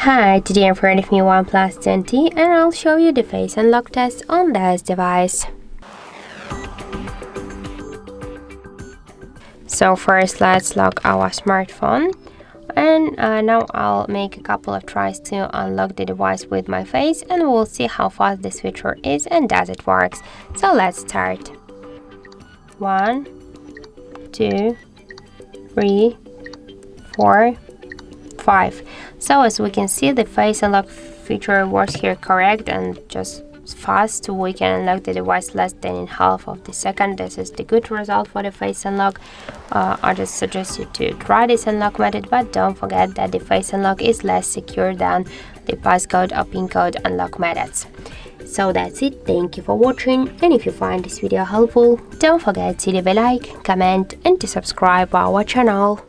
Hi, today in front of me OnePlus 10T and I'll show you the face unlock test on this device. So first let's lock our smartphone and now I'll make a couple of tries to unlock the device with my face and we'll see how fast this feature is and does it works. So let's start. 1, 2, 3, 4, 5. So as we can see, the face unlock feature works here correct and just fast. We can unlock the device less than in half of the second. This is the good result for the face unlock. I just suggest you to try this unlock method, but don't forget that the face unlock is less secure than the passcode or pin code unlock methods. So that's it. Thank you for watching, and if you find this video helpful, don't forget to leave a like, comment and to subscribe our channel.